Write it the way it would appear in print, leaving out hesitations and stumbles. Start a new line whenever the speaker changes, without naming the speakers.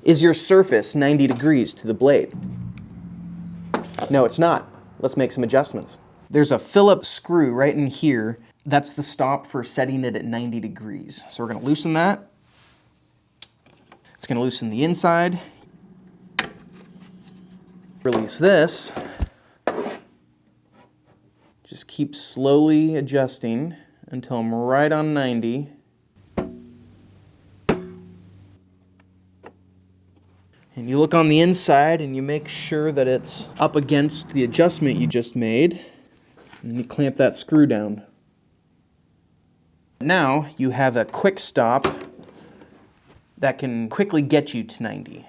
Is your surface 90 degrees to the blade? No, it's not. Let's make some adjustments. There's a Phillips screw right in here. That's the stop for setting it at 90 degrees. So we're going to loosen that. It's going to loosen the inside. Release this. Just keep slowly adjusting until I'm right on 90. And you look on the inside and you make sure that it's up against the adjustment you just made. And then you clamp that screw down. Now you have a quick stop that can quickly get you to 90.